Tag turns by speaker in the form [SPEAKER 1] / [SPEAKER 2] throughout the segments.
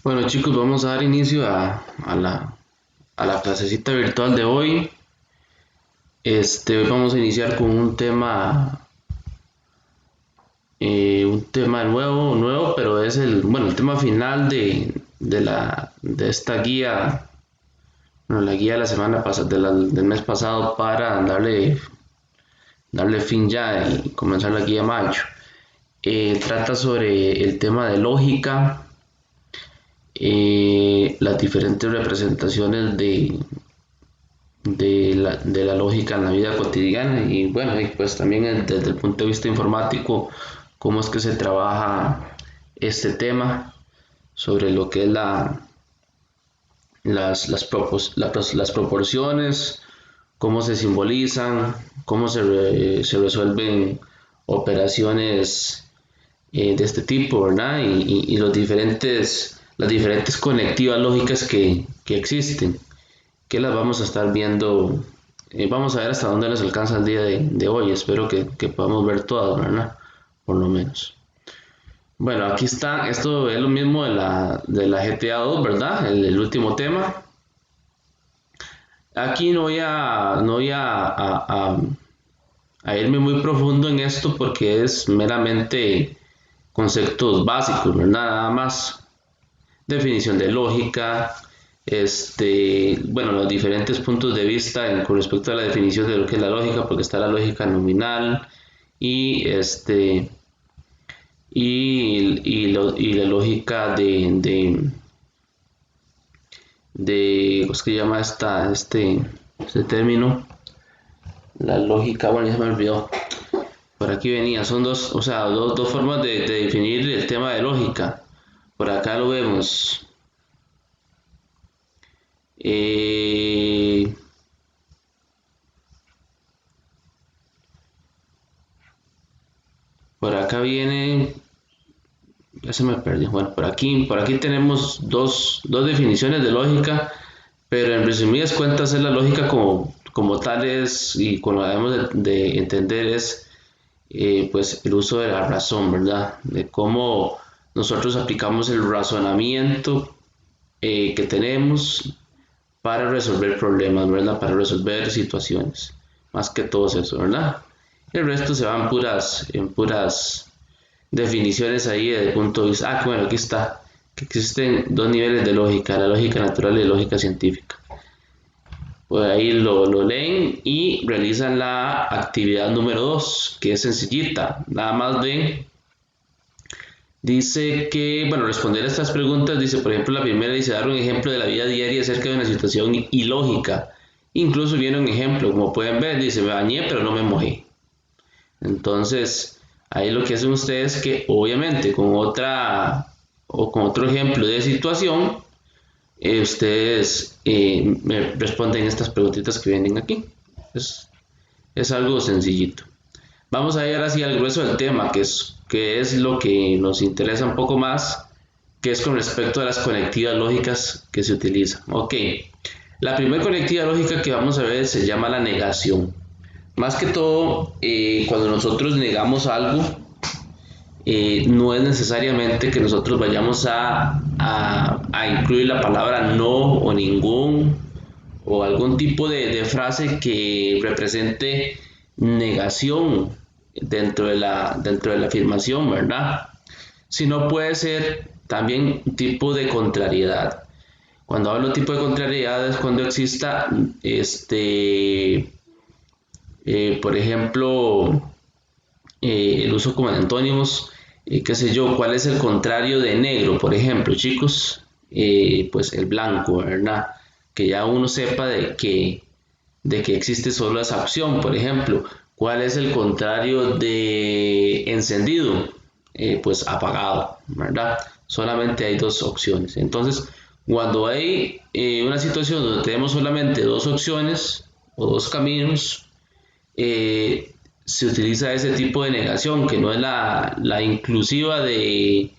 [SPEAKER 1] Bueno chicos, vamos a dar inicio a la clasecita virtual de hoy. Hoy vamos a iniciar con un tema nuevo, pero es el tema final de esta guía, bueno, la guía de la semana pasada, del mes pasado para darle fin ya y comenzar la guía de mayo. Trata sobre el tema de lógica, las diferentes representaciones de la lógica en la vida cotidiana y bueno, y pues también desde el punto de vista informático, cómo es que se trabaja este tema sobre lo que es las proporciones, cómo se simbolizan, cómo se resuelven operaciones de este tipo, ¿verdad? Y las diferentes conectivas lógicas que existen, que las vamos a estar viendo. Vamos a ver hasta dónde nos alcanza el día de hoy. Espero que podamos ver todas, ¿verdad? Por lo menos. Bueno, aquí está. Esto es lo mismo de la GTA 2, ¿verdad? El último tema. Aquí no voy a irme muy profundo en esto porque es meramente conceptos básicos, ¿verdad? Nada más. Definición de lógica, bueno, los diferentes puntos de vista con respecto a la definición de lo que es la lógica, porque está la lógica nominal y y la lógica ¿cómo es que se llama este término? La lógica, bueno, ya se me olvidó. Por aquí venía, son dos, o sea, dos formas de definir el tema de lógica. Por acá lo vemos. Eh, por acá viene, ya se me perdió. Bueno, por aquí tenemos dos definiciones de lógica, pero en resumidas cuentas es la lógica como tal es, y como la debemos de entender es pues el uso de la razón, ¿verdad? De cómo nosotros aplicamos el razonamiento que tenemos para resolver problemas, ¿verdad? Para resolver situaciones, más que todo eso, ¿verdad? El resto se van en puras definiciones ahí desde el punto de vista. Bueno, aquí está, que existen dos niveles de lógica, la lógica natural y la lógica científica. Pues ahí lo leen y realizan la actividad número 2, que es sencillita, nada más dice que, bueno, responder a estas preguntas, dice, por ejemplo, la primera dice dar un ejemplo de la vida diaria acerca de una situación ilógica. Incluso viene un ejemplo, como pueden ver, dice, me bañé pero no me mojé. Entonces, ahí lo que hacen ustedes es que obviamente con otro ejemplo de situación, ustedes me responden estas preguntitas que vienen aquí. Es algo sencillito. Vamos a ir ahora sí al grueso del tema, que es lo que nos interesa un poco más, que es con respecto a las conectivas lógicas que se utilizan. Ok, la primera conectiva lógica que vamos a ver se llama la negación. Más que todo, cuando nosotros negamos algo, no es necesariamente que nosotros vayamos a incluir la palabra no o ningún o algún tipo de frase que represente negación dentro de la afirmación, ¿verdad? Sino puede ser también un tipo de contrariedad. Cuando hablo tipo de contrariedad es cuando exista por ejemplo, el uso como de antónimos, qué sé yo, cuál es el contrario de negro, por ejemplo, chicos, pues el blanco, ¿verdad? Que ya uno sepa de que existe solo esa opción, por ejemplo, cuál es el contrario de encendido, pues apagado, ¿verdad? Solamente hay dos opciones. Entonces, cuando hay una situación donde tenemos solamente dos opciones o dos caminos, se utiliza ese tipo de negación, que no es la inclusiva de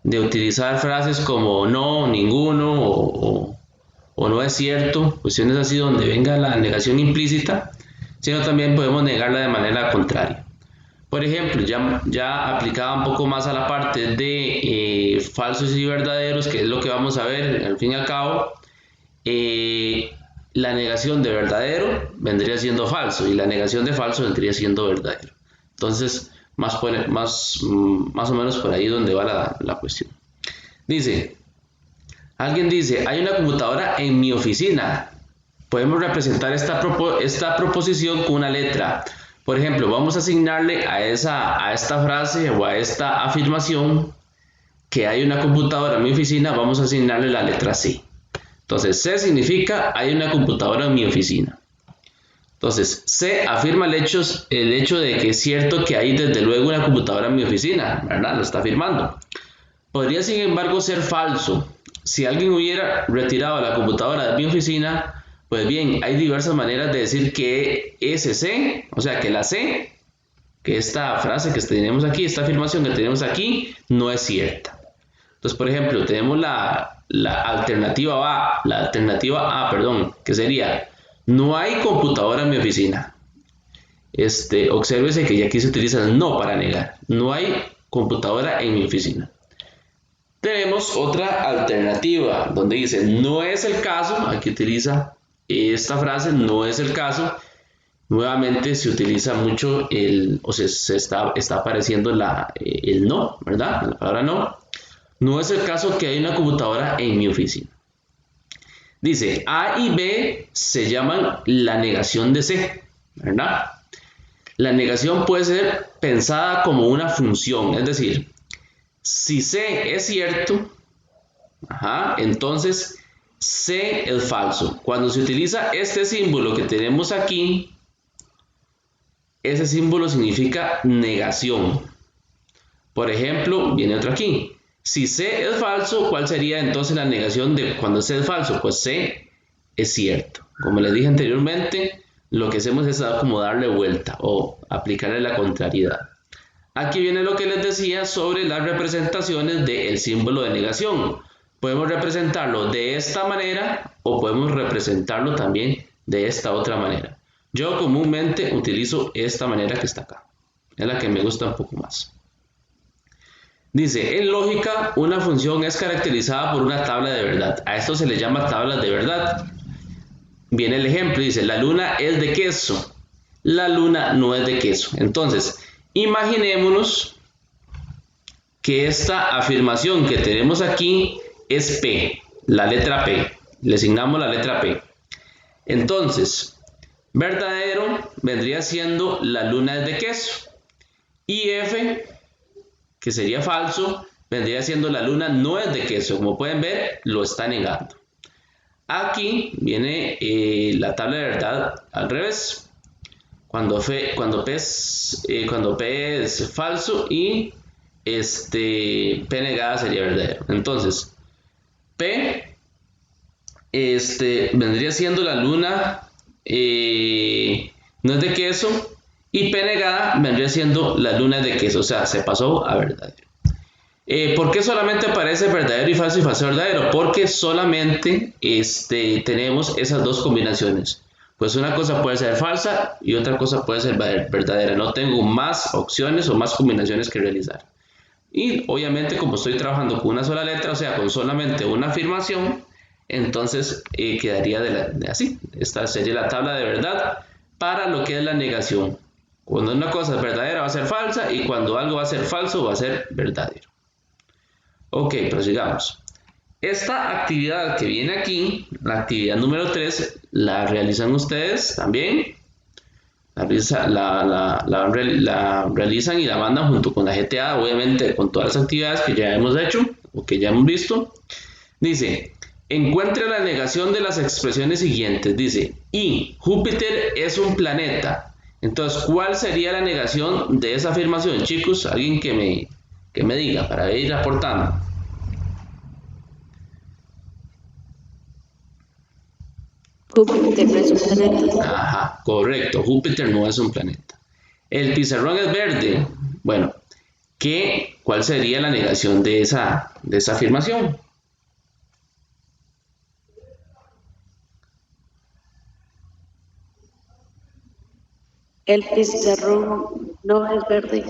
[SPEAKER 1] utilizar frases como no, ninguno o no es cierto, cuestiones así donde venga la negación implícita, sino también podemos negarla de manera contraria. Por ejemplo, ya aplicada un poco más a la parte de falsos y verdaderos, que es lo que vamos a ver al fin y al cabo. La negación de verdadero vendría siendo falso y la negación de falso vendría siendo verdadero. Entonces, más o menos por ahí donde va la cuestión. Alguien dice, hay una computadora en mi oficina. Podemos representar esta proposición con una letra. Por ejemplo, vamos a asignarle a esta frase o a esta afirmación que hay una computadora en mi oficina, vamos a asignarle la letra C. Entonces, C significa hay una computadora en mi oficina. Entonces, C afirma el hecho de que es cierto que hay desde luego una computadora en mi oficina, ¿verdad? Lo está afirmando. Podría, sin embargo, ser falso. Si alguien hubiera retirado la computadora de mi oficina, pues bien, hay diversas maneras de decir que ese C, o sea, que la C, que esta frase que tenemos aquí, esta afirmación que tenemos aquí, no es cierta. Entonces, por ejemplo, tenemos la alternativa A, que sería, no hay computadora en mi oficina. Obsérvese que ya aquí se utiliza el no para negar. No hay computadora en mi oficina. Tenemos otra alternativa donde dice, no es el caso. Aquí utiliza esta frase, no es el caso. Nuevamente se utiliza mucho se está apareciendo el no, ¿verdad? La palabra no. No es el caso que hay una computadora en mi oficina. Dice, A y B se llaman la negación de C, ¿verdad? La negación puede ser pensada como una función, es decir, si C es cierto, entonces C es falso. Cuando se utiliza este símbolo que tenemos aquí, ese símbolo significa negación. Por ejemplo, viene otro aquí. Si C es falso, ¿cuál sería entonces la negación de cuando C es falso? Pues C es cierto. Como les dije anteriormente, lo que hacemos es como darle vuelta o aplicarle la contrariedad. Aquí viene lo que les decía sobre las representaciones del símbolo de negación. Podemos representarlo de esta manera o podemos representarlo también de esta otra manera. Yo comúnmente utilizo esta manera que está acá. Es la que me gusta un poco más. Dice, en lógica, una función es caracterizada por una tabla de verdad. A esto se le llama tablas de verdad. Viene el ejemplo, dice, la luna es de queso. La luna no es de queso. Entonces, imaginémonos que esta afirmación que tenemos aquí es P, la letra P. Le asignamos la letra P. Entonces, verdadero vendría siendo la luna es de queso. Y F, que sería falso, vendría siendo la luna no es de queso. Como pueden ver, lo está negando. Aquí viene la tabla de verdad al revés. Cuando P es falso y P negada sería verdadero. Entonces, P vendría siendo la luna no es de queso y P negada vendría siendo la luna es de queso. O sea, se pasó a verdadero. ¿Por qué solamente aparece verdadero y falso verdadero? Porque solamente tenemos esas dos combinaciones. Pues una cosa puede ser falsa y otra cosa puede ser verdadera. No tengo más opciones o más combinaciones que realizar. Y obviamente como estoy trabajando con una sola letra, o sea, con solamente una afirmación, entonces quedaría así. Esta sería la tabla de verdad para lo que es la negación. Cuando una cosa es verdadera va a ser falsa y cuando algo va a ser falso va a ser verdadero. Ok, prosigamos. Esta actividad que viene aquí, la actividad número 3, la realizan ustedes también. La realizan y la mandan junto con la GTA, obviamente con todas las actividades que ya hemos hecho o que ya hemos visto. Dice, encuentre la negación de las expresiones siguientes. Dice, y Júpiter es un planeta. Entonces, ¿cuál sería la negación de esa afirmación, chicos? Alguien que me diga para ir aportando.
[SPEAKER 2] Júpiter no es un planeta.
[SPEAKER 1] Ajá, correcto, Júpiter no es un planeta. El pizarrón es verde. Bueno, ¿cuál sería la negación de esa afirmación?
[SPEAKER 2] El pizarrón no es verde.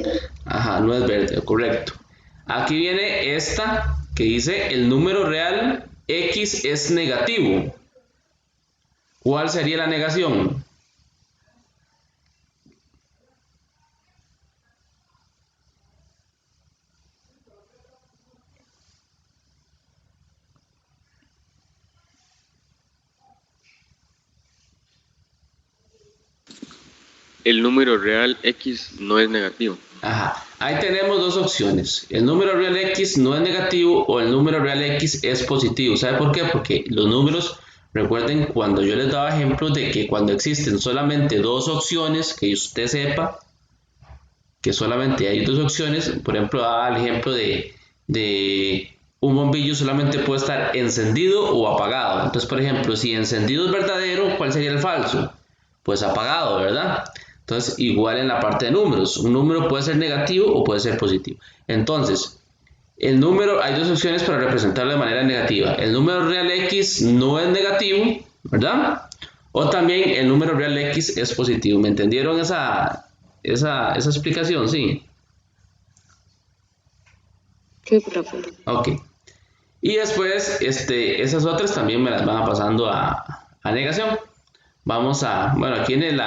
[SPEAKER 1] Ajá, no es verde, correcto. Aquí viene esta que dice el número real x es negativo. ¿Cuál sería la negación?
[SPEAKER 3] El número real x no es negativo.
[SPEAKER 1] Ajá, ahí tenemos dos opciones. El número real x no es negativo o el número real x es positivo. ¿Sabe por qué? Porque los números, recuerden cuando yo les daba ejemplos de que cuando existen solamente dos opciones, que usted sepa que solamente hay dos opciones, por ejemplo, daba el ejemplo de un bombillo solamente puede estar encendido o apagado. Entonces, por ejemplo, si encendido es verdadero, ¿cuál sería el falso? Pues apagado, ¿verdad? Entonces, igual en la parte de números, un número puede ser negativo o puede ser positivo. Entonces, el número, hay dos opciones para representarlo de manera negativa. El número real x no es negativo, ¿verdad? O también el número real x es positivo. ¿Me entendieron esa explicación? Sí.
[SPEAKER 2] Sí, profe.
[SPEAKER 1] Ok. Y después, esas otras también me las van a pasando a negación. Vamos a, bueno, aquí en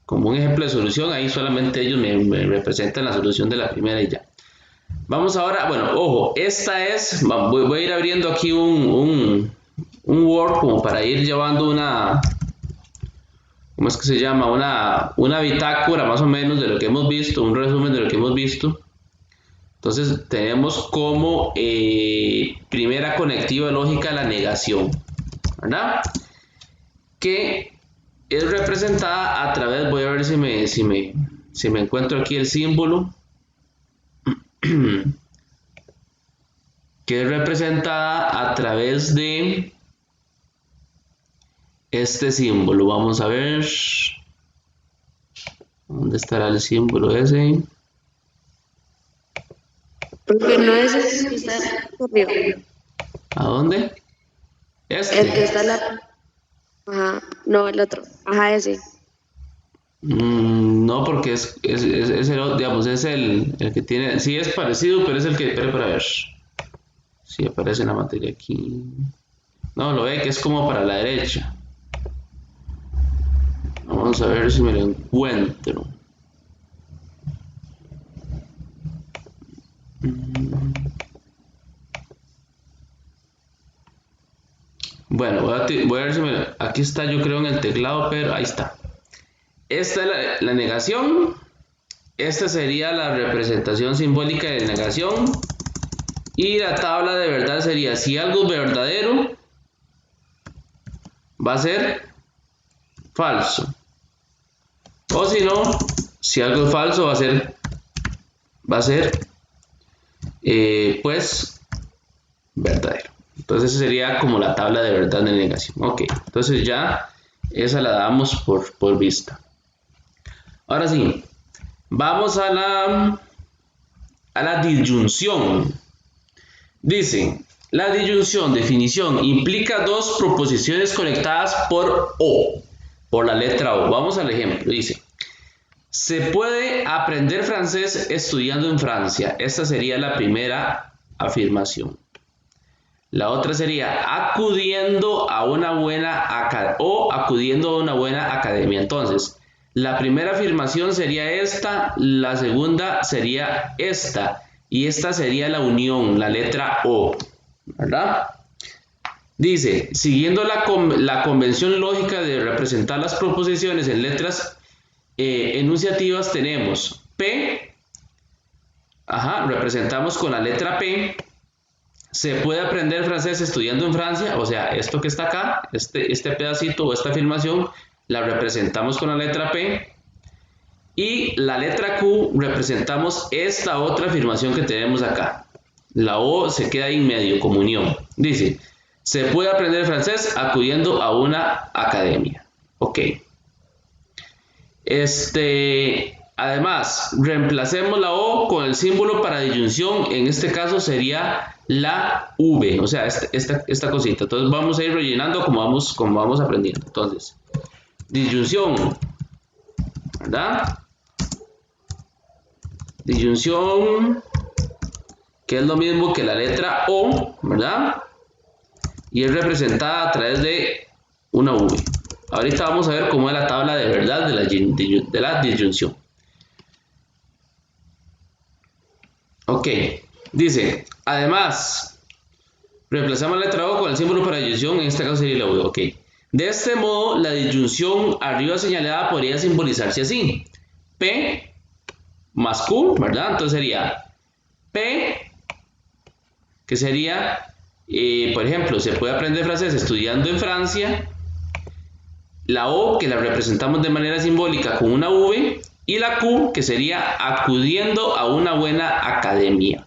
[SPEAKER 1] como un ejemplo de solución, ahí solamente ellos me representan la solución de la primera y ya. Vamos ahora, bueno, ojo, esta es, voy a ir abriendo aquí un Word como para ir llevando ¿cómo es que se llama? Una bitácora más o menos de lo que hemos visto, un resumen de lo que hemos visto. Entonces tenemos como primera conectiva lógica la negación, ¿verdad? Que es representada a través, voy a ver si me encuentro aquí el símbolo, que es representada a través de este símbolo. Vamos a ver, ¿dónde estará el símbolo ese?
[SPEAKER 2] Profe, no es el que está arriba.
[SPEAKER 1] ¿A dónde?
[SPEAKER 2] El que está
[SPEAKER 1] Este.
[SPEAKER 2] a la... Ajá, no, el otro. Ajá, ese.
[SPEAKER 1] No, porque es el, digamos, es el que tiene, sí es parecido, pero es el que, espera para ver, si aparece la materia aquí. No, lo ve que es como para la derecha. Vamos a ver si me lo encuentro. Bueno, voy a ver si aquí está, yo creo en el teclado, pero ahí está. Esta es la negación. Esta sería la representación simbólica de negación. Y la tabla de verdad sería, si algo es verdadero, va a ser falso. O si no, si algo es falso, va a ser pues, verdadero. Entonces, esa sería como la tabla de verdad de negación. Ok, entonces ya esa la damos por vista. Ahora sí, vamos a la disyunción. Dice, la disyunción, definición, implica dos proposiciones conectadas por O, por la letra O. Vamos al ejemplo, dice, se puede aprender francés estudiando en Francia. Esta sería la primera afirmación. La otra sería acudiendo a una buena academia. Entonces, la primera afirmación sería esta, la segunda sería esta, y esta sería la unión, la letra O, ¿verdad? Dice, siguiendo la convención lógica de representar las proposiciones en letras enunciativas, tenemos P, representamos con la letra P. Se puede aprender francés estudiando en Francia, o sea, esto que está acá, este pedacito o esta afirmación, la representamos con la letra P. Y la letra Q representamos esta otra afirmación que tenemos acá. La O se queda ahí en medio, como unión. Dice, se puede aprender francés acudiendo a una academia. Ok. Además, reemplacemos la O con el símbolo para disyunción. En este caso sería la V, o sea, esta cosita. Entonces vamos a ir rellenando como vamos aprendiendo. Entonces, disyunción ¿verdad? Disyunción, que es lo mismo que la letra O, ¿verdad? Y es representada a través de una V. Ahorita vamos a ver cómo es la tabla de verdad de la disyunción. Ok, dice, además, reemplazamos la letra O con el símbolo para disyunción, en este caso sería la V. Ok, de este modo, la disyunción arriba señalada podría simbolizarse así: P más Q, ¿verdad? Entonces sería P, que sería, por ejemplo, se puede aprender francés estudiando en Francia. La O, que la representamos de manera simbólica con una V, y la Q, que sería acudiendo a una buena academia,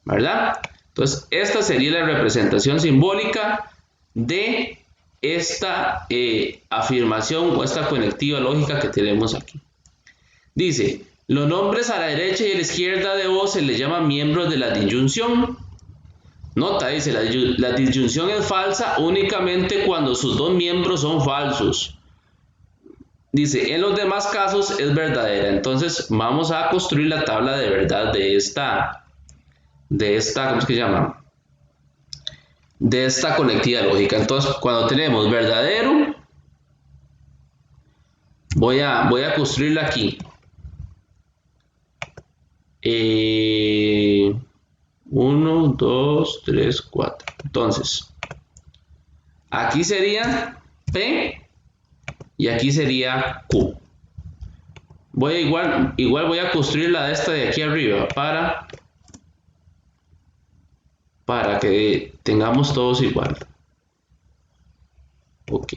[SPEAKER 1] ¿verdad? Entonces, esta sería la representación simbólica de esta afirmación o esta conectiva lógica que tenemos aquí. Dice, los nombres a la derecha y a la izquierda de O se les llama miembros de la disyunción. Nota, dice, la disyunción es falsa únicamente cuando sus dos miembros son falsos. Dice, en los demás casos es verdadera. Entonces vamos a construir la tabla de verdad de esta, ¿cómo es que se llama? De esta conectiva lógica. Entonces, cuando tenemos verdadero, voy a construirla aquí. 1, 2, 3, 4. Entonces, aquí sería P y aquí sería Q. Igual voy a construir la de esta de aquí arriba para que tengamos todos igual. Ok.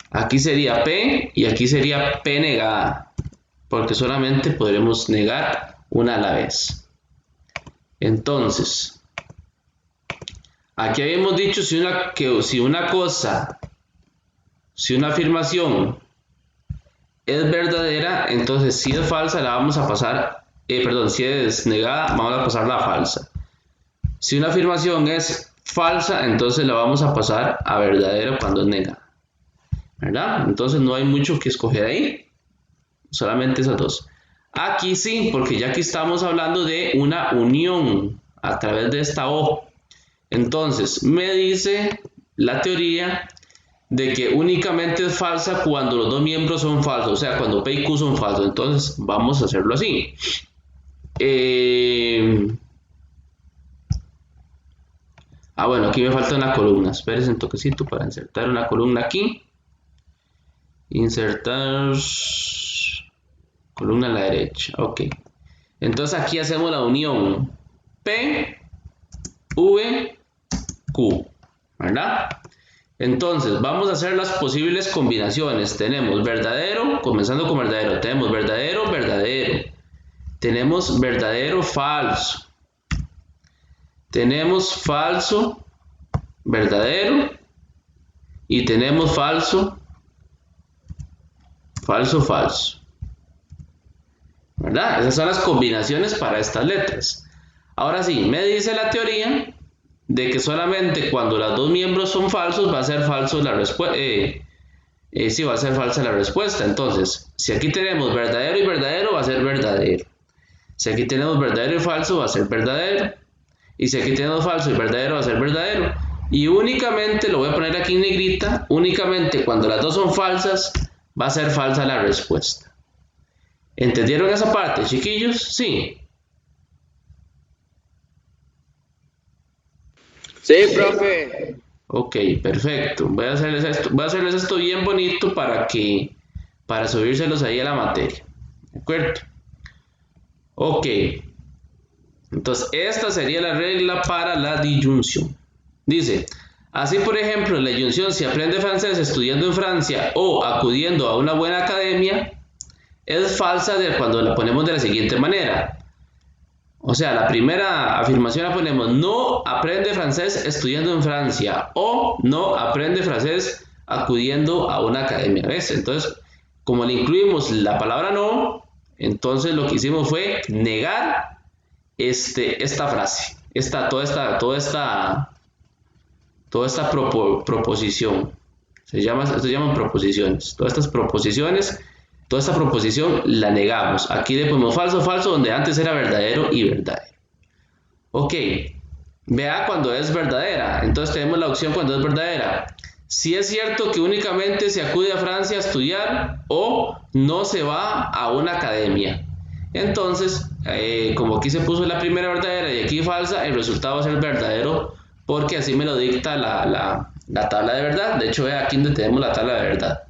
[SPEAKER 1] Aquí sería P y aquí sería P negada, porque solamente podremos negar una a la vez. Entonces, aquí habíamos dicho si una afirmación es verdadera, entonces si es falsa la vamos a pasar, si es negada, vamos a pasar la falsa. Si una afirmación es falsa, entonces la vamos a pasar a verdadera cuando es negada, ¿verdad? Entonces no hay mucho que escoger ahí, solamente esas dos. Aquí sí, porque ya aquí estamos hablando de una unión a través de esta O. Entonces, me dice la teoría de que únicamente es falsa cuando los dos miembros son falsos, o sea, cuando P y Q son falsos. Entonces, vamos a hacerlo así. Bueno, aquí me falta una columna. Espérense un toquecito para insertar una columna aquí. Insertar columna a la derecha. Ok. Entonces aquí hacemos la unión P, V, Q, ¿verdad? Entonces vamos a hacer las posibles combinaciones. Tenemos verdadero, comenzando con verdadero. Tenemos verdadero, verdadero. Tenemos verdadero, falso. Tenemos falso, verdadero. Y tenemos falso, falso, falso. ¿Verdad? Esas son las combinaciones para estas letras. Ahora sí, me dice la teoría de que solamente cuando los dos miembros son falsos va a ser falso la respuesta. Sí, va a ser falsa la respuesta. Entonces, si aquí tenemos verdadero y verdadero, va a ser verdadero. Si aquí tenemos verdadero y falso, va a ser verdadero. Y si aquí tenemos falso y verdadero, va a ser verdadero. Y únicamente, lo voy a poner aquí en negrita, únicamente cuando las dos son falsas, va a ser falsa la respuesta. ¿Entendieron esa parte, chiquillos? Sí.
[SPEAKER 4] Sí, profe.
[SPEAKER 1] Ok, perfecto. Voy a hacerles esto bien bonito para subírselos ahí a la materia. ¿De acuerdo? Ok. Entonces, esta sería la regla para la disyunción. Dice, así por ejemplo, la disyunción si aprende francés estudiando en Francia o acudiendo a una buena academia, es falsa cuando la ponemos de la siguiente manera. O sea, la primera afirmación la ponemos: no aprende francés estudiando en Francia, o no aprende francés acudiendo a una academia. ¿Ves? Entonces, como le incluimos la palabra no, entonces lo que hicimos fue negar esta frase, toda esta proposición. Se llaman proposiciones. Todas estas proposiciones toda esta proposición la negamos. Aquí le ponemos falso, falso, donde antes era verdadero y verdadero. Ok, vea cuando es verdadera. Entonces tenemos la opción cuando es verdadera. Si es cierto que únicamente se acude a Francia a estudiar o no se va a una academia. Entonces, como aquí se puso la primera verdadera y aquí falsa, el resultado va a ser verdadero porque así me lo dicta la tabla de verdad. De hecho, vea aquí donde tenemos la tabla de verdad.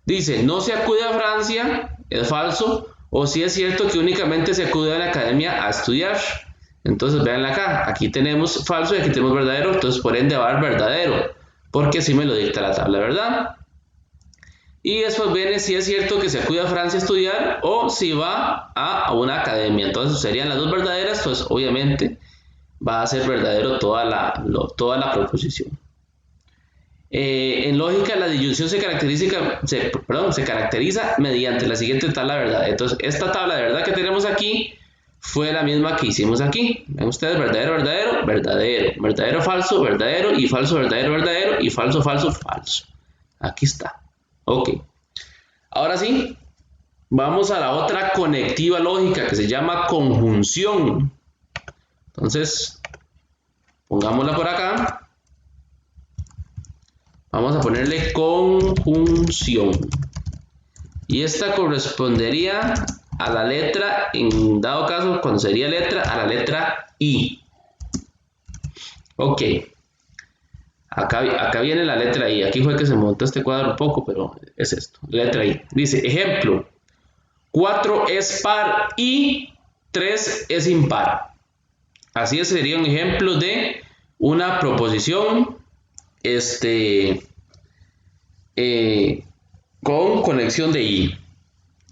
[SPEAKER 1] Dice, no se acude a Francia, es falso, o si es cierto que únicamente se acude a la academia a estudiar. Entonces, vean acá, aquí tenemos falso y aquí tenemos verdadero, entonces por ende va a haber verdadero, porque así me lo dicta la tabla, ¿verdad? Y después viene si es cierto que se acude a Francia a estudiar o si va a una academia. Entonces serían las dos verdaderas, pues obviamente va a ser verdadero toda la proposición. En lógica, la disyunción se caracteriza mediante la siguiente tabla de verdad. Entonces, esta tabla de verdad que tenemos aquí fue la misma que hicimos aquí. Ven ustedes, verdadero, verdadero, verdadero, verdadero, falso, verdadero, y falso, verdadero, verdadero, y falso, falso, falso. Aquí está. Ok. Ahora sí, vamos a la otra conectiva lógica que se llama conjunción. Entonces, pongámosla por acá. Vamos a ponerle conjunción. Y esta correspondería a la letra, en dado caso, cuando sería letra, a la letra I. Ok. Acá viene la letra I. Aquí fue que se montó este cuadro un poco, pero es esto. Letra I. Dice, ejemplo. 4 es par y 3 es impar. Así sería un ejemplo de una proposición con conexión de I.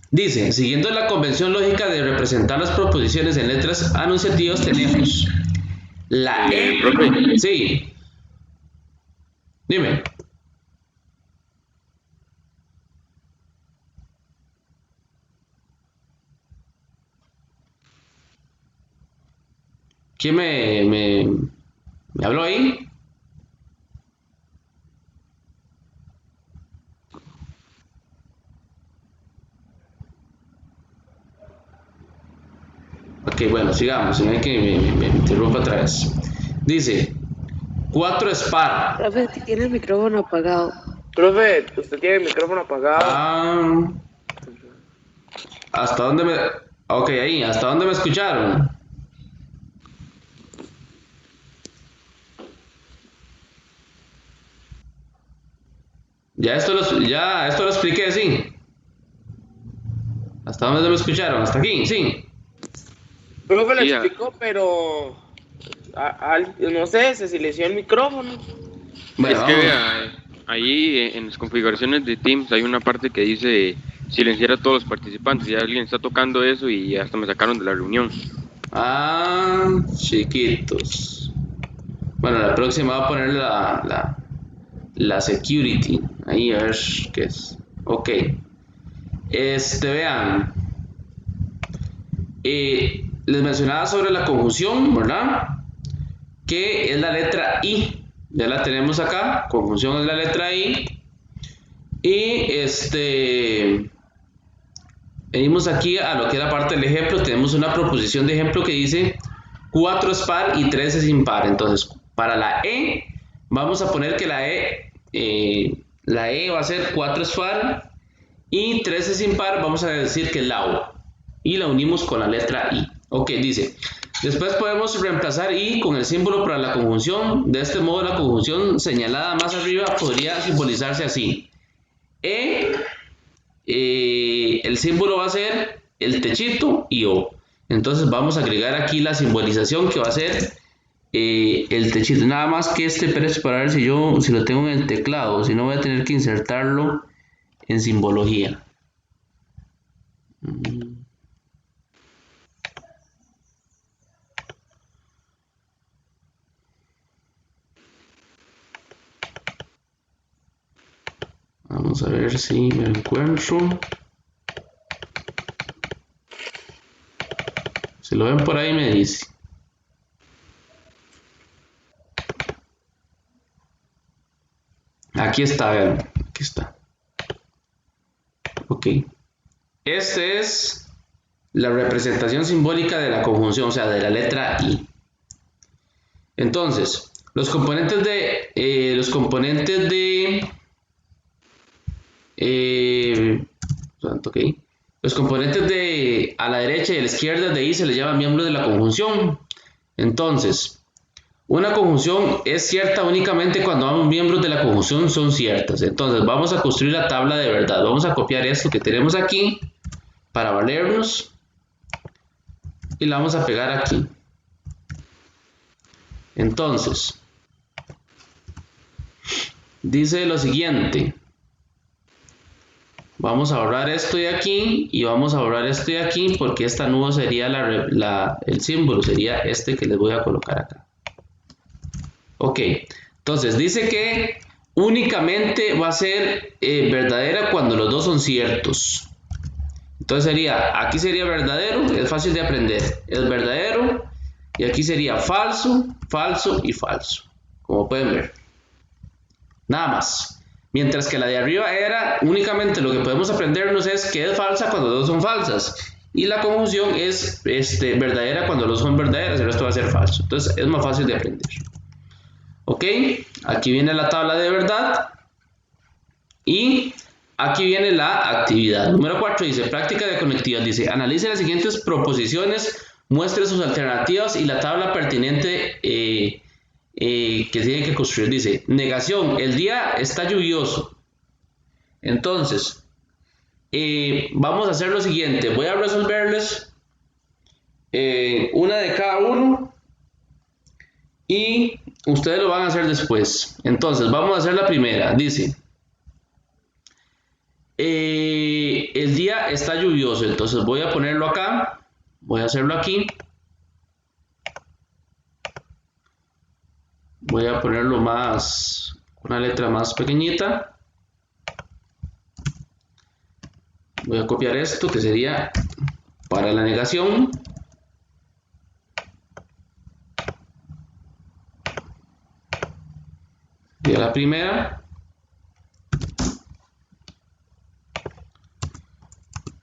[SPEAKER 1] Dice, siguiendo la convención lógica de representar las proposiciones en letras anunciativas, tenemos la E.
[SPEAKER 3] Profe,
[SPEAKER 1] Sí, dime. ¿Quién me habló ahí? Ok, bueno, sigamos, si no hay que me interrumpa otra vez. Dice, 4 es par.
[SPEAKER 2] Profe, tiene el micrófono apagado.
[SPEAKER 4] Profe, usted tiene el micrófono apagado.
[SPEAKER 1] Ah, ¿hasta dónde me...? Ok, ahí, ¿hasta dónde me escucharon? Ya esto lo expliqué, sí. ¿Hasta dónde me escucharon? ¿Hasta aquí? Sí.
[SPEAKER 4] Profe lo
[SPEAKER 3] sí,
[SPEAKER 4] explicó, pero no sé, se silenció el micrófono.
[SPEAKER 1] Bueno,
[SPEAKER 3] es que
[SPEAKER 1] vamos.
[SPEAKER 3] vea, ahí en las configuraciones de Teams hay una parte que dice silenciar a todos los participantes y alguien está tocando eso y hasta me sacaron de la reunión.
[SPEAKER 1] Ah, chiquitos. Bueno, la próxima va a poner la security. Ahí a ver qué es. Ok. Vean. Les mencionaba sobre la conjunción, ¿verdad? Que es la letra I. Ya la tenemos acá. Conjunción es la letra I. Y venimos aquí a lo que es la parte del ejemplo. Tenemos una proposición de ejemplo que dice 4 es par y 3 es impar. Entonces, para la E, vamos a poner que la E va a ser 4 es par y 3 es impar. Vamos a decir que es la O. Y la unimos con la letra I. Ok, dice. Después podemos reemplazar I con el símbolo para la conjunción. De este modo, la conjunción señalada más arriba podría simbolizarse así. El símbolo va a ser el techito y O. Entonces vamos a agregar aquí la simbolización que va a ser el techito. Nada más que pero para ver si lo tengo en el teclado, si no voy a tener que insertarlo en simbología. Vamos a ver si me lo encuentro. Si lo ven por ahí me dice. Aquí está, vean. Aquí está. Ok. Este es la representación simbólica de la conjunción, o sea, de la letra I. Entonces, los componentes de ok. Los componentes de a la derecha y a la izquierda de I se les llama miembros de la conjunción. Entonces, una conjunción es cierta únicamente cuando ambos miembros de la conjunción son ciertas. Entonces, vamos a construir la tabla de verdad. Vamos a copiar esto que tenemos aquí para valernos y la vamos a pegar aquí. Entonces, dice lo siguiente. Vamos a borrar esto de aquí y vamos a borrar esto de aquí porque esta nube sería el símbolo, sería este que les voy a colocar acá. Ok, entonces dice que únicamente va a ser verdadera cuando los dos son ciertos. Entonces aquí sería verdadero, es fácil de aprender, es verdadero, y aquí sería falso, falso y falso, como pueden ver. Nada más. Mientras que la de arriba era únicamente lo que podemos aprendernos es que es falsa cuando dos son falsas. Y la conjunción es verdadera cuando dos son verdaderas, el resto va a ser falso. Entonces es más fácil de aprender. Ok, aquí viene la tabla de verdad. Y aquí viene la actividad. Número 4 dice práctica de conectividad. Dice analice las siguientes proposiciones, muestre sus alternativas y la tabla pertinente que tiene que construir. Dice negación, el día está lluvioso. Entonces vamos a hacer lo siguiente, voy a resolverles una de cada uno y ustedes lo van a hacer después. Entonces vamos a hacer la primera. Dice el día está lluvioso. Entonces voy a ponerlo acá, voy a hacerlo aquí. Voy a ponerlo una letra más pequeñita. Voy a copiar esto que sería para la negación. Y a la primera.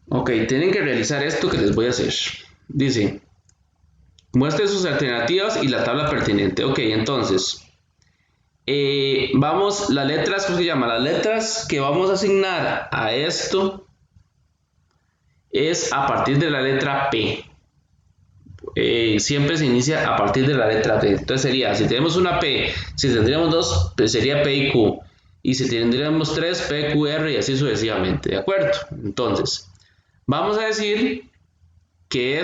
[SPEAKER 1] Ok, tienen que realizar esto que les voy a hacer. Dice, muestre sus alternativas y la tabla pertinente. Ok, entonces, las letras, ¿cómo se llama? Las letras que vamos a asignar a esto es a partir de la letra P. Siempre se inicia a partir de la letra P. Entonces sería, si tenemos una P, si tendríamos dos, pues sería P y Q. Y si tendríamos tres, P, Q, R y así sucesivamente. ¿De acuerdo? Entonces, vamos a decir que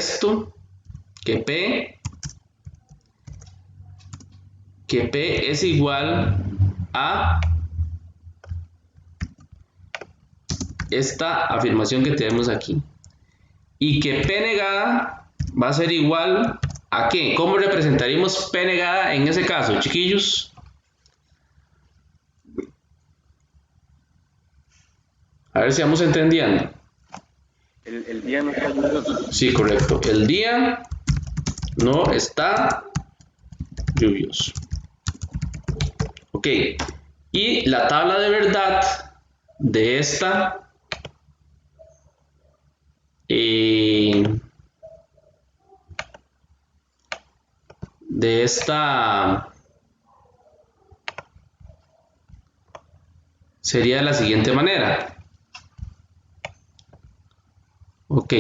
[SPEAKER 1] P es igual a esta afirmación que tenemos aquí. Y que P negada va a ser igual a ¿qué? ¿Cómo representaríamos P negada en ese caso, chiquillos? A ver si vamos entendiendo.
[SPEAKER 3] El día no está lluvioso.
[SPEAKER 1] Sí, correcto. El día no está lluvioso. Ok. Y la tabla de verdad de esta sería de la siguiente manera. Ok.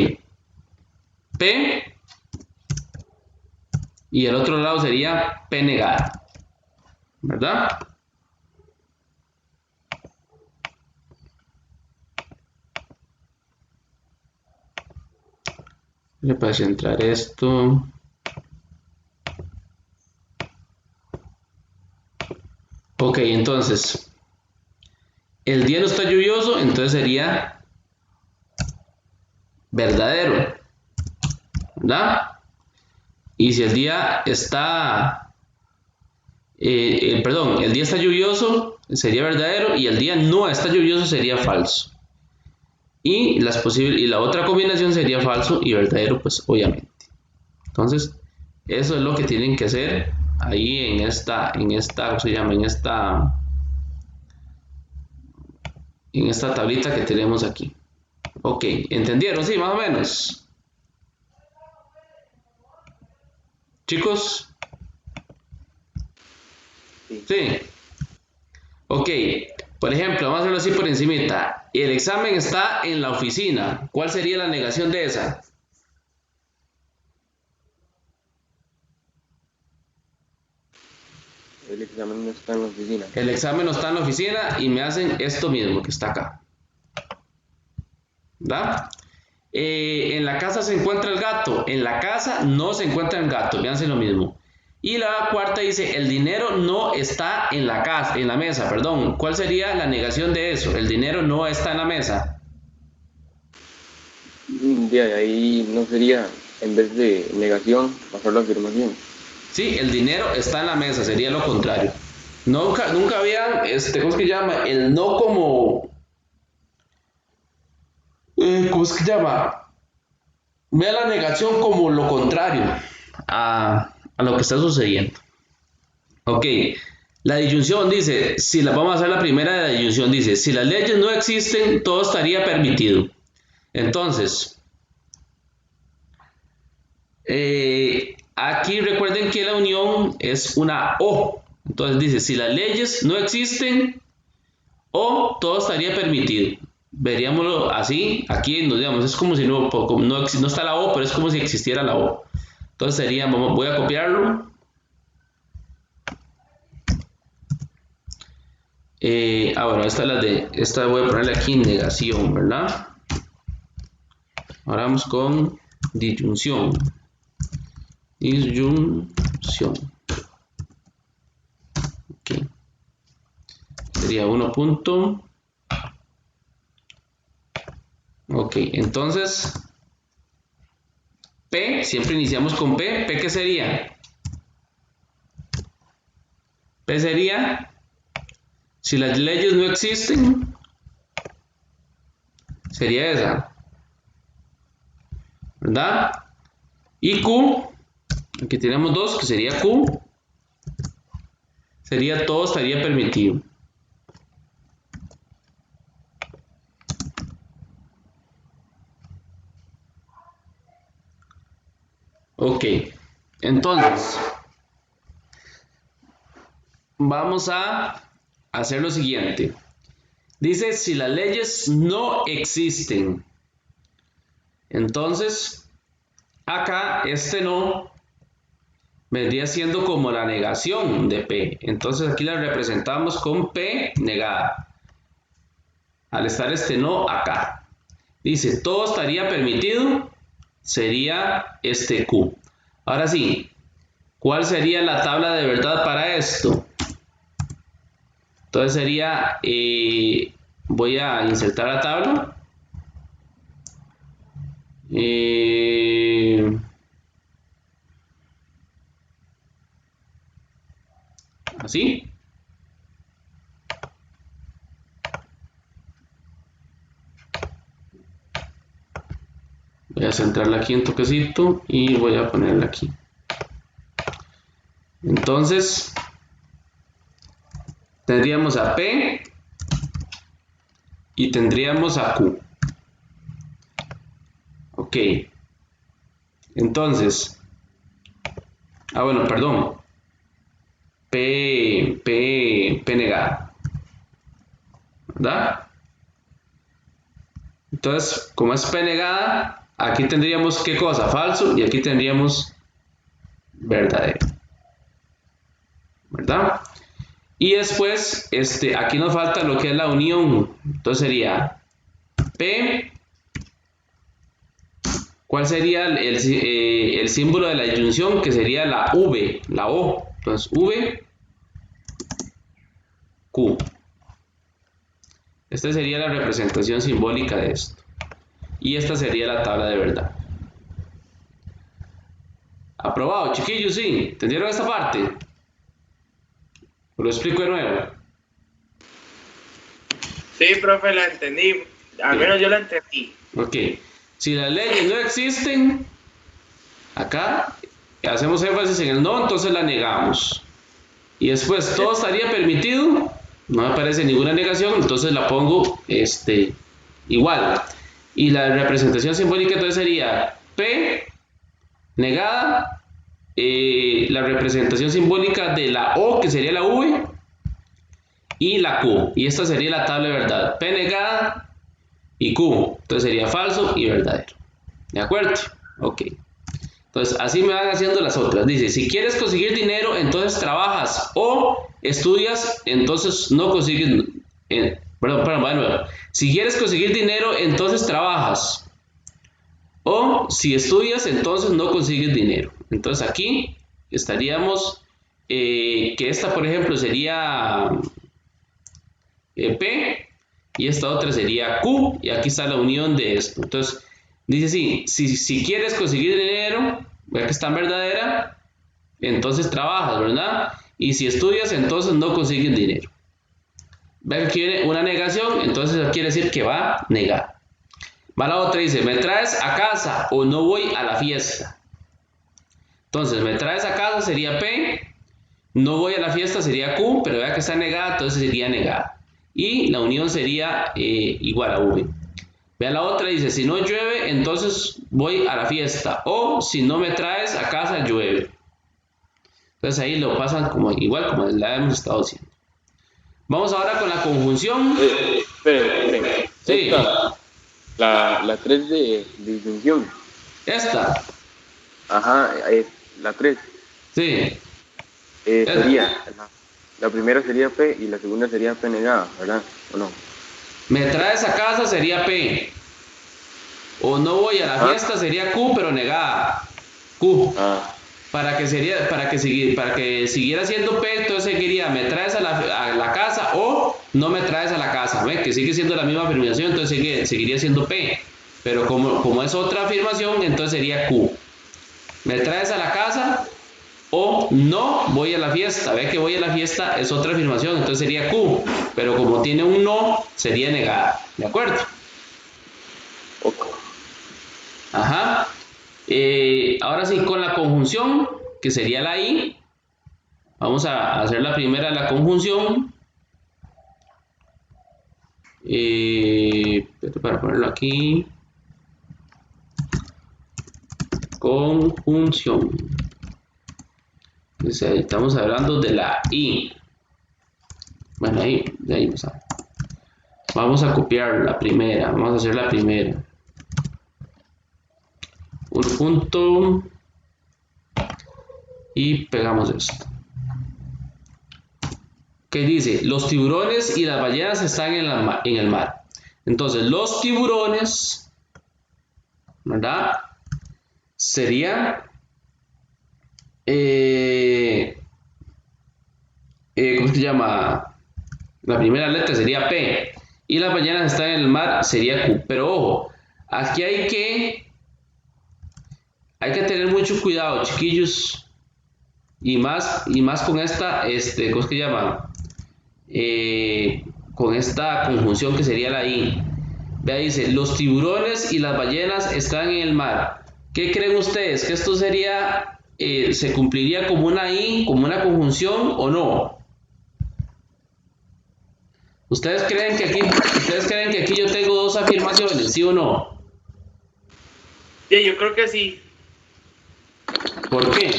[SPEAKER 1] P y el otro lado sería P negada. ¿Verdad? Para centrar esto. Ok, entonces el día no está lluvioso, entonces sería verdadero, ¿verdad? Y si el día está el día está lluvioso sería verdadero y el día no está lluvioso sería falso. Y la otra combinación sería falso y verdadero, pues obviamente. Entonces, eso es lo que tienen que hacer ahí ¿cómo se llama? En esta tablita que tenemos aquí. Ok, ¿entendieron? Sí, más o menos. Chicos, sí. Ok, por ejemplo, vamos a hacerlo así por encimita. El examen está en la oficina. ¿Cuál sería la negación de esa?
[SPEAKER 3] El examen no está en la oficina.
[SPEAKER 1] El examen no está en la oficina y me hacen esto mismo que está acá. ¿Verdad? En la casa se encuentra el gato. En la casa no se encuentra el gato. Véanse lo mismo. Y la cuarta dice, el dinero no está en la casa, en la mesa, perdón. ¿Cuál sería la negación de eso? El dinero no está en la mesa.
[SPEAKER 3] De ahí no sería, en vez de negación, pasar la afirmación.
[SPEAKER 1] Sí, el dinero está en la mesa, sería lo contrario. Nunca habían, ¿cómo es que llama? El no como, ¿cómo es que llama? Vea la negación como lo contrario a lo que está sucediendo. Ok, la disyunción dice, si la vamos a hacer la primera de la disyunción, dice, si las leyes no existen, todo estaría permitido. Entonces, aquí recuerden que la unión es una O. Entonces dice, si las leyes no existen, o todo estaría permitido. Veríamoslo así, aquí nos digamos, es como si no está la O, pero es como si existiera la O. Entonces sería, voy a copiarlo. Ahora, esta voy a ponerle aquí negación, ¿verdad? Ahora vamos con disyunción. Disyunción. Ok. Sería 1 punto. Ok, entonces P, siempre iniciamos con P. ¿P qué sería? P sería, si las leyes no existen, sería esa, ¿verdad? Y Q, aquí tenemos dos, que sería Q, sería todo estaría permitido. Ok, entonces vamos a hacer lo siguiente. Dice si las leyes no existen. Entonces, acá este no vendría siendo como la negación de P. Entonces aquí la representamos con P negada. Al estar este no acá. Dice todo estaría permitido. Sería este Q. Ahora sí, ¿cuál sería la tabla de verdad para esto? Entonces sería, voy a insertar la tabla. Así. Voy a centrarla aquí un toquecito y voy a ponerla aquí. Entonces, tendríamos a P y tendríamos a Q. Ok. Entonces, bueno, perdón. P negada. ¿Verdad? Entonces, como es P negada, aquí tendríamos ¿qué cosa? Falso y aquí tendríamos verdadero. ¿Verdad? Y después, aquí nos falta lo que es la unión. Entonces sería P. ¿Cuál sería el símbolo de la disyunción? Que sería la V, la O. Entonces, V, Q. Esta sería la representación simbólica de esto. Y esta sería la tabla de verdad. Aprobado, chiquillos, sí. ¿Entendieron esta parte? Lo explico de nuevo.
[SPEAKER 4] Sí, profe, la entendí. Al menos yo la entendí.
[SPEAKER 1] Ok. Si las leyes no existen, acá hacemos énfasis en el no, entonces la negamos. Y después todo estaría permitido, no me aparece ninguna negación, entonces la pongo igual. Y la representación simbólica entonces sería P negada, la representación simbólica de la O, que sería la V, y la Q. Y esta sería la tabla de verdad. P negada y Q. Entonces sería falso y verdadero. ¿De acuerdo? Ok. Entonces así me van haciendo las otras. Dice, si quieres conseguir dinero, entonces trabajas. O estudias, entonces no consigues... perdón, de nuevo. Si quieres conseguir dinero, entonces trabajas. O si estudias, entonces no consigues dinero. Entonces aquí estaríamos que esta, por ejemplo, sería P y esta otra sería Q. Y aquí está la unión de esto. Entonces dice sí, si quieres conseguir dinero, vea que está en verdadera, entonces trabajas, ¿verdad? Y si estudias, entonces no consigues dinero. Vea que aquí viene una negación, entonces eso quiere decir que va negada. Va la otra, dice, ¿me traes a casa o no voy a la fiesta? Entonces, ¿me traes a casa? Sería P. No voy a la fiesta sería Q, pero vea que está negada, entonces sería negada. Y la unión sería igual a V. Vea la otra, dice, si no llueve, entonces voy a la fiesta. O si no me traes a casa, llueve. Entonces ahí lo pasan como igual como la hemos estado haciendo. Vamos ahora con la conjunción.
[SPEAKER 3] Espere.
[SPEAKER 1] Sí.
[SPEAKER 3] La 3 de disjunción.
[SPEAKER 1] Esta.
[SPEAKER 3] Ajá, la 3.
[SPEAKER 1] Sí.
[SPEAKER 3] Sería, la primera sería P y la segunda sería P negada, ¿verdad? ¿O no?
[SPEAKER 1] Me traes a casa sería P. O no voy a la fiesta sería Q, pero negada. Q. Para que siguiera siendo P, entonces seguiría me traes a la casa o no me traes a la casa. ¿Ve? Que sigue siendo la misma afirmación, entonces seguiría siendo P. Pero como es otra afirmación, entonces sería Q. Me traes a la casa o no voy a la fiesta. Ve que voy a la fiesta es otra afirmación, entonces sería Q. Pero como tiene un no, sería negada. ¿De acuerdo?
[SPEAKER 3] Ok.
[SPEAKER 1] Ajá. Ahora sí, con la conjunción, que sería la I. Vamos a hacer la primera, la conjunción. Para ponerlo aquí. Conjunción. Estamos hablando de la I. Bueno, de ahí vamos a copiar la primera. Vamos a hacer la primera. Un punto. Y pegamos esto. Que dice, los tiburones y las ballenas están en el mar. Entonces, los tiburones, ¿verdad? Sería, ¿cómo se llama? La primera letra sería P. Y las ballenas están en el mar, sería Q. Pero ojo, aquí hay que tener mucho cuidado, chiquillos. Y más con esta, ¿cómo se llama? Con esta conjunción que sería la I. Vea, dice, los tiburones y las ballenas están en el mar. ¿Qué creen ustedes? ¿Que esto sería, se cumpliría como una I, como una conjunción o no? ¿Ustedes creen que aquí yo tengo dos afirmaciones, sí o no?
[SPEAKER 4] Sí, yo creo que sí.
[SPEAKER 1] ¿Por qué?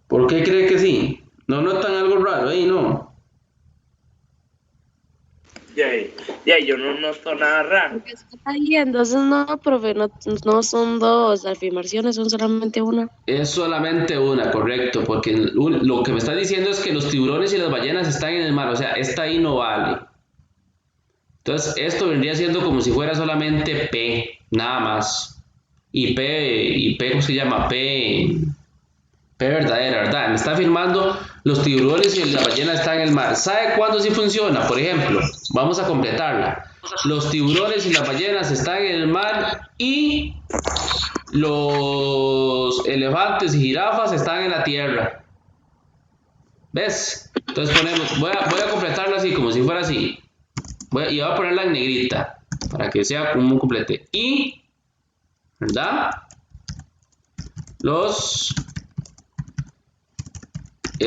[SPEAKER 1] ¿Por qué cree que sí? ¿No notan algo raro ahí, no?
[SPEAKER 4] Ya, yo no noto nada raro.
[SPEAKER 2] Porque es que está ahí, entonces no, profe, no son dos afirmaciones, son solamente una.
[SPEAKER 1] Es solamente una, correcto, porque lo que me está diciendo es que los tiburones y las ballenas están en el mar, o sea, esta I no vale. Entonces, esto vendría siendo como si fuera solamente P, nada más. Y P, ¿cómo se llama? P verdadera, ¿verdad? Me está afirmando los tiburones y la ballena están en el mar. ¿Sabe cuándo sí funciona? Por ejemplo, vamos a completarla. Los tiburones y las ballenas están en el mar y los elefantes y jirafas están en la tierra. ¿Ves? Entonces voy a completarla así, como si fuera así. Y voy a ponerla en negrita, para que sea como un complete. Y, ¿verdad? Los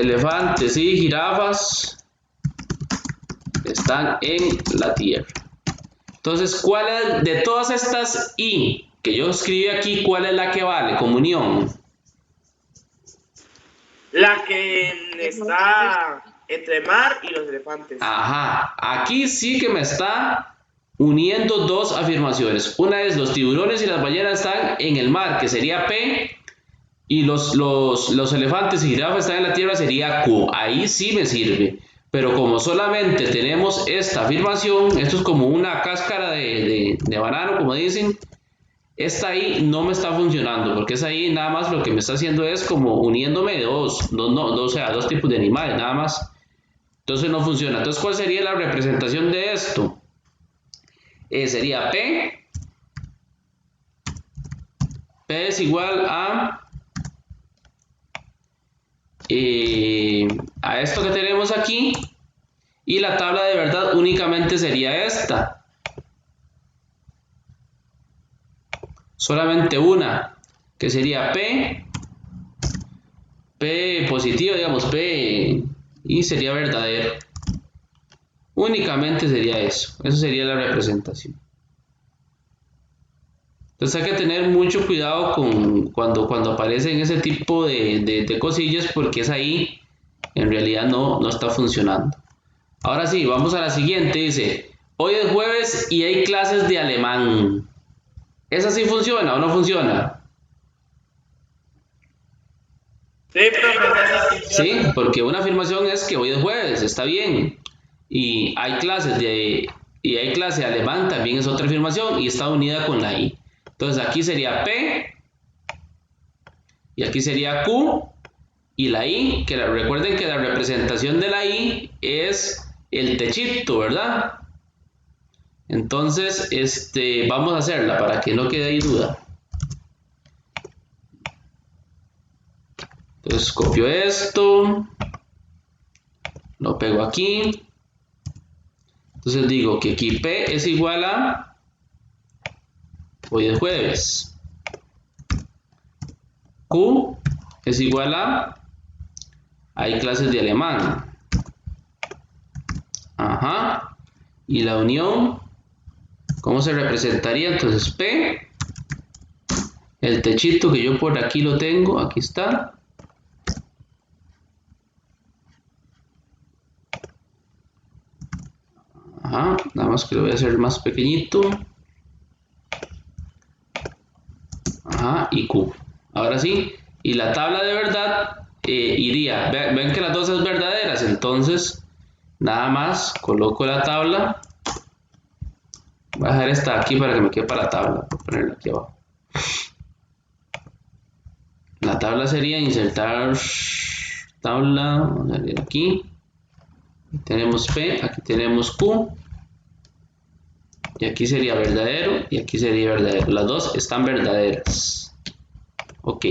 [SPEAKER 1] elefantes y jirafas están en la Tierra. Entonces, ¿cuál es de todas estas I que yo escribí aquí, cuál es la que vale como unión?
[SPEAKER 4] La que está entre mar y los elefantes.
[SPEAKER 1] Ajá, aquí sí que me está uniendo dos afirmaciones. Una es los tiburones y las ballenas están en el mar, que sería P, y los elefantes y jirafas están en la tierra, sería Q. Ahí sí me sirve. Pero como solamente tenemos esta afirmación, esto es como una cáscara de banano, como dicen, esta ahí no me está funcionando, porque esa ahí nada más lo que me está haciendo es como uniéndome dos tipos de animales, nada más. Entonces no funciona. Entonces, ¿cuál sería la representación de esto? Sería P. P es igual a esto que tenemos aquí. Y la tabla de verdad únicamente sería esta. Solamente una, que sería P positivo, digamos, P, y sería verdadero. Únicamente sería eso. Eso sería la representación. Entonces hay que tener mucho cuidado cuando aparecen ese tipo de cosillas, porque es ahí, en realidad no está funcionando. Ahora sí, vamos a la siguiente. Dice, hoy es jueves y hay clases de alemán. ¿Esa sí funciona o no funciona?
[SPEAKER 4] Sí, profe,
[SPEAKER 1] Sí, porque una afirmación es que hoy es jueves, está bien. Y hay clase de alemán, también es otra afirmación y está unida con la I. Entonces aquí sería P y aquí sería Q y la I, que recuerden que la representación de la I es el techito, ¿verdad? Entonces, vamos a hacerla para que no quede ahí duda. Entonces copio esto, lo pego aquí. Entonces digo que aquí P es igual a hoy es jueves. Q es igual a hay clases de alemán. Ajá. Y la unión, ¿cómo se representaría? Entonces P, el techito que yo por aquí lo tengo, aquí está. Ajá, nada más que lo voy a hacer más pequeñito. Ajá, y Q. Ahora sí, y la tabla de verdad iría, ven que las dos son verdaderas, entonces nada más coloco la tabla. Voy a dejar esta aquí para que me quepa la tabla, voy a ponerla aquí abajo. La tabla sería insertar tabla, vamos a ver aquí. Tenemos P, aquí tenemos Q. Y aquí sería verdadero y aquí sería verdadero. Las dos están verdaderas. Ok.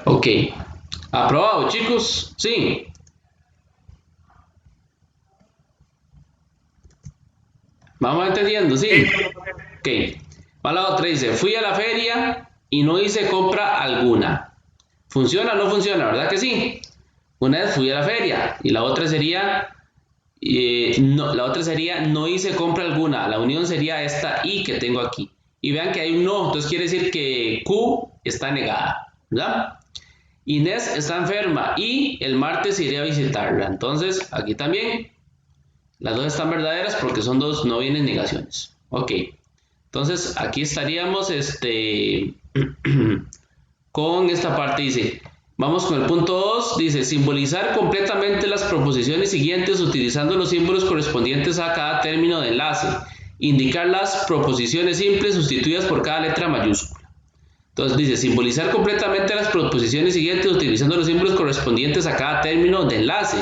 [SPEAKER 1] Ok. Aprobado, chicos. Sí. Vamos entendiendo, sí. Ok. Va la otra, dice, fui a la feria y no hice compra alguna. ¿Funciona o no funciona? ¿Verdad que sí? Una vez fui a la feria y la otra sería, no hice compra alguna. La unión sería esta I que tengo aquí. Y vean que hay un no, entonces quiere decir que Q está negada, ¿verdad? Inés está enferma y el martes iré a visitarla. Entonces, aquí también las dos están verdaderas porque son dos, no vienen negaciones. Ok. Entonces, aquí estaríamos con esta parte. Dice, vamos con el punto 2. Dice, simbolizar completamente las proposiciones siguientes utilizando los símbolos correspondientes a cada término de enlace. Indicar las proposiciones simples sustituidas por cada letra mayúscula. Entonces dice, simbolizar completamente las proposiciones siguientes utilizando los símbolos correspondientes a cada término de enlace.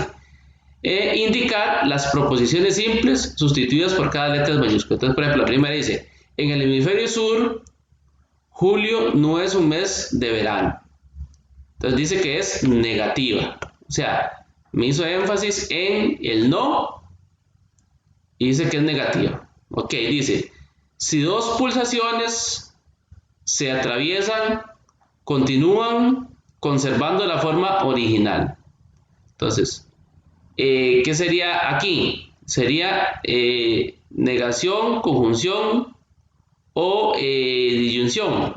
[SPEAKER 1] Indicar las proposiciones simples sustituidas por cada letra mayúscula. Entonces, por ejemplo, la primera dice, en el hemisferio sur, julio no es un mes de verano. Entonces dice que es negativa. O sea, me hizo énfasis en el no y dice que es negativa. Ok, dice, si dos pulsaciones se atraviesan, continúan conservando la forma original. Entonces, ¿qué sería aquí? Sería negación, conjunción o disyunción.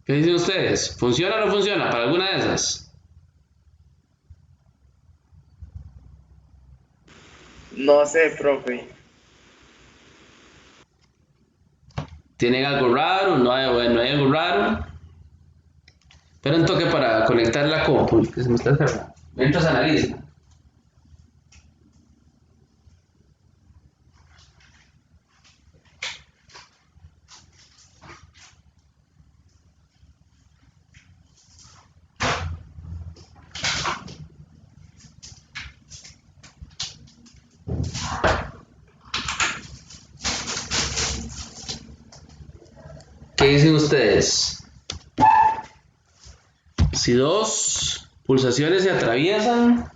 [SPEAKER 1] ¿Qué dicen ustedes? ¿Funciona o no funciona para alguna de esas?
[SPEAKER 4] No sé, profe.
[SPEAKER 1] ¿Tienen algo raro? ¿No hay, bueno, no hay algo raro? Pero un toque para conectar la compu, que se me está cerrando. Mientras analiza. ¿Qué dicen ustedes? Si dos pulsaciones se atraviesan,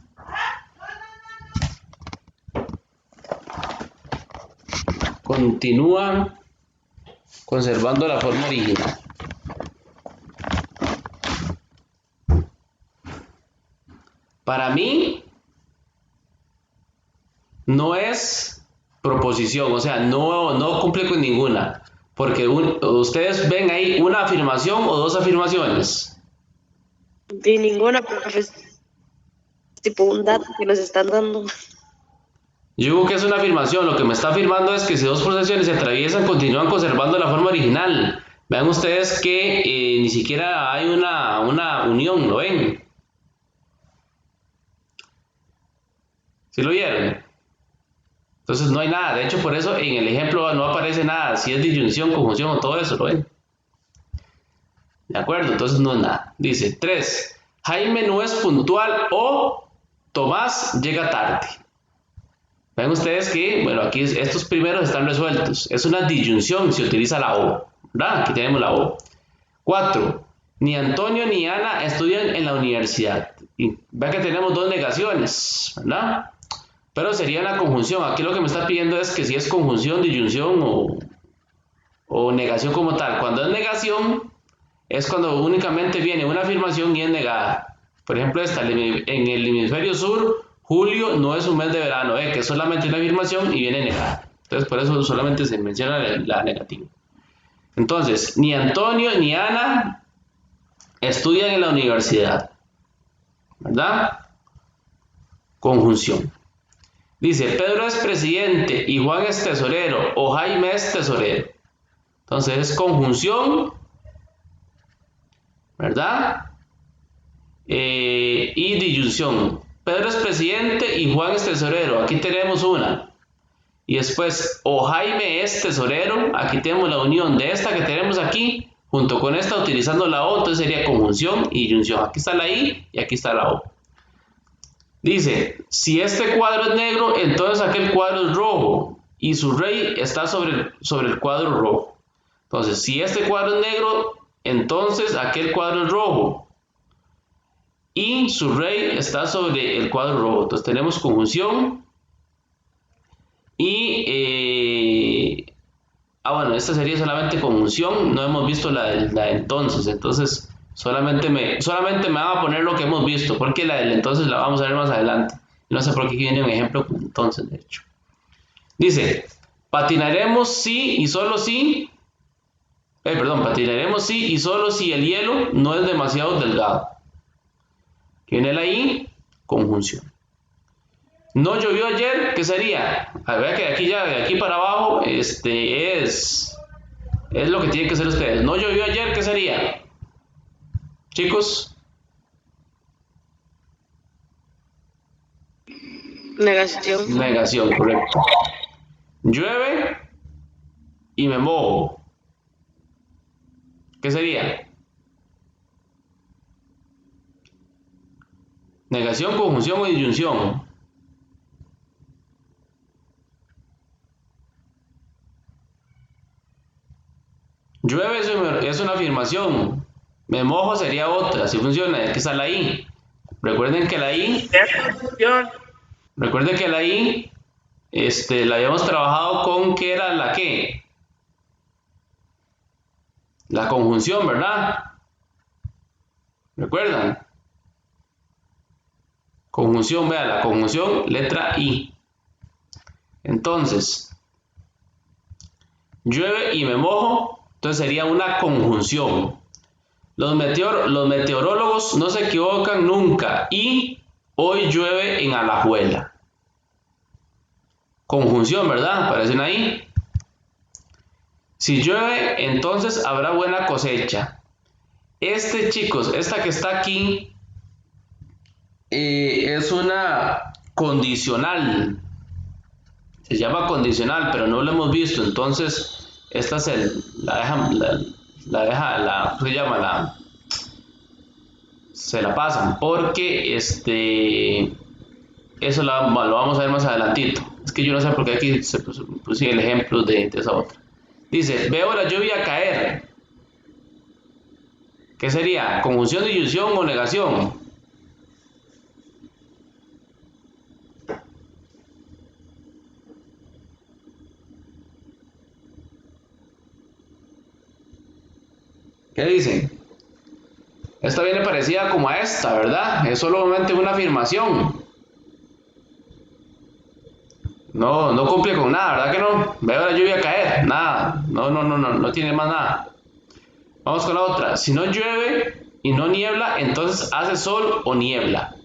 [SPEAKER 1] continúan conservando la forma original. Para mí, no es proposición, o sea, no cumple con ninguna, porque ustedes ven ahí una afirmación o dos afirmaciones.
[SPEAKER 2] De ninguna, profe. Es tipo un dato que nos están dando.
[SPEAKER 1] Yo digo que es una afirmación, lo que me está afirmando es que si dos pulsaciones se atraviesan, continúan conservando la forma original. Vean ustedes que ni siquiera hay una unión, ¿lo ven? ¿Sí lo vieron? Entonces no hay nada, de hecho por eso en el ejemplo no aparece nada, si es disyunción, conjunción o todo eso, ¿lo ven? ¿De acuerdo? Entonces no es nada. Dice 3. Jaime no es puntual o Tomás llega tarde. Ven ustedes que, bueno, aquí estos primeros están resueltos. Es una disyunción, se utiliza la O, ¿verdad? Aquí tenemos la O. 4. Ni Antonio ni Ana estudian en la universidad. Y vean que tenemos dos negaciones, ¿verdad? Pero sería la conjunción. Aquí lo que me está pidiendo es que si es conjunción, disyunción o negación como tal. Cuando es negación, es cuando únicamente viene una afirmación y es negada. Por ejemplo, esta, en el hemisferio sur, julio no es un mes de verano, que es solamente una afirmación y viene negada. Entonces, por eso solamente se menciona la negativa. Entonces, ni Antonio ni Ana estudian en la universidad, ¿verdad? Conjunción. Dice, Pedro es presidente y Juan es tesorero o Jaime es tesorero. Entonces, es conjunción, ¿verdad? Y disyunción. Pedro es presidente y Juan es tesorero. Aquí tenemos una. Y después, o Jaime es tesorero. Aquí tenemos la unión de esta que tenemos aquí, junto con esta utilizando la O. Entonces sería conjunción y disyunción. Aquí está la I y aquí está la O. Dice, si este cuadro es negro, entonces aquel cuadro es rojo. Y su rey está sobre el cuadro rojo. Entonces, si este cuadro es negro, entonces aquel cuadro es rojo. Y su rey está sobre el cuadro rojo. Entonces tenemos conjunción. Y bueno, esta sería solamente conjunción. No hemos visto la de entonces. Entonces solamente me van a poner lo que hemos visto, porque la del entonces la vamos a ver más adelante. No sé por qué aquí viene un ejemplo con entonces, de hecho. Dice, patinaremos si y solo si. Patinaremos si y solo si el hielo no es demasiado delgado. Viene la I, conjunción. No llovió ayer, ¿qué sería? A ver que de aquí para abajo, es lo que tienen que hacer ustedes. No llovió ayer, ¿qué sería? Chicos.
[SPEAKER 2] Negación.
[SPEAKER 1] Negación, correcto. Llueve y me mojo. ¿Qué sería? Negación, conjunción o disyunción. Llueve es una afirmación. Me mojo sería otra. Así funciona. Aquí está la I. Recuerden que la I, recuerden que la I, la habíamos trabajado con que era la que, la conjunción, ¿verdad? ¿Recuerdan? Conjunción, vea, la conjunción, letra I. Entonces, llueve y me mojo, entonces sería una conjunción. Los meteorólogos no se equivocan nunca. Y hoy llueve en Alajuela. Conjunción, ¿verdad? Aparecen ahí. Si llueve, entonces habrá buena cosecha. Chicos, esta que está aquí es una condicional. Se llama condicional, pero no lo hemos visto. Entonces, esta se la pasan porque eso lo vamos a ver más adelantito. Es que yo no sé por qué aquí se puso el ejemplo de esa otra. Dice, veo la lluvia caer. ¿Qué sería? ¿Conjunción, disyunción o negación? ¿Qué dicen? Esta viene parecida como a esta, ¿verdad? Es solamente una afirmación. No cumple con nada, ¿verdad que no? Veo la lluvia caer, nada. No tiene más nada. Vamos con la otra. Si no llueve y no niebla, entonces hace sol o niebla.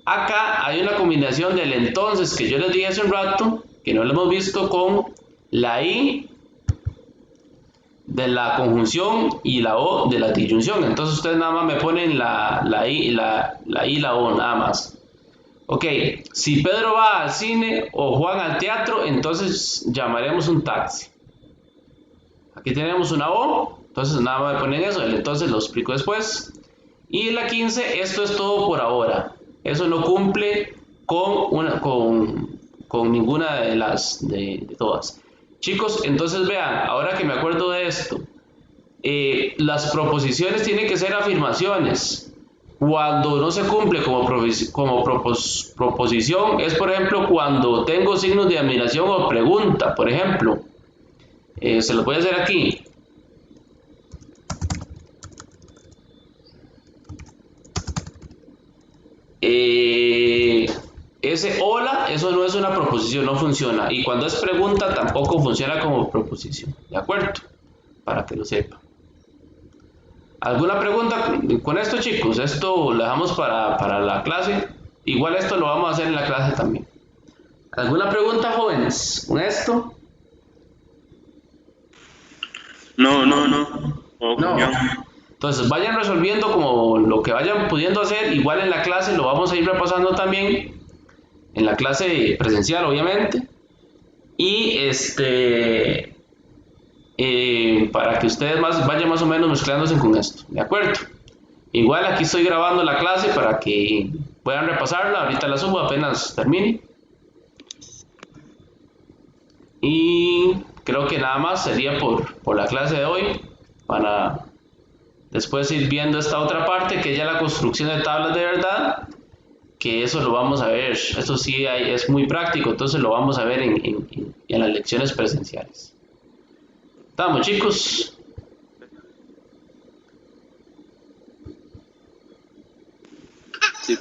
[SPEAKER 1] Acá hay una combinación del entonces que yo les dije hace un rato, que no lo hemos visto, con la I de la conjunción y la O de la disyunción. Entonces ustedes nada más me ponen la I y la O, nada más. Ok, si Pedro va al cine o Juan al teatro, entonces llamaremos un taxi. Aquí tenemos una O, entonces nada más me ponen eso, entonces lo explico después. Y la 15, esto es todo por ahora. Eso no cumple con ninguna de las de todas. Chicos, entonces vean, ahora que me acuerdo de esto, las proposiciones tienen que ser afirmaciones. Cuando no se cumple como proposición es, por ejemplo, cuando tengo signos de admiración o pregunta. Por ejemplo, se los voy a hacer aquí. Ese hola, eso no es una proposición, no funciona. Y cuando es pregunta tampoco funciona como proposición. ¿De acuerdo? Para que lo sepan. ¿Alguna pregunta con esto, chicos? Esto lo dejamos para la clase. Igual esto lo vamos a hacer en la clase también. ¿Alguna pregunta, jóvenes, con esto?
[SPEAKER 3] No.
[SPEAKER 1] No. Entonces vayan resolviendo como lo que vayan pudiendo hacer. Igual en la clase lo vamos a ir repasando también. En la clase presencial, obviamente. Y para que ustedes vayan más o menos mezclándose con esto. ¿De acuerdo? Igual aquí estoy grabando la clase para que puedan repasarla. Ahorita la subo apenas termine. Y creo que nada más sería por la clase de hoy. Para después ir viendo esta otra parte, que es ya la construcción de tablas de verdad. Que eso lo vamos a ver. Esto sí es muy práctico. Entonces lo vamos a ver en las lecciones presenciales. ¿Estamos, chicos?
[SPEAKER 3] Sí.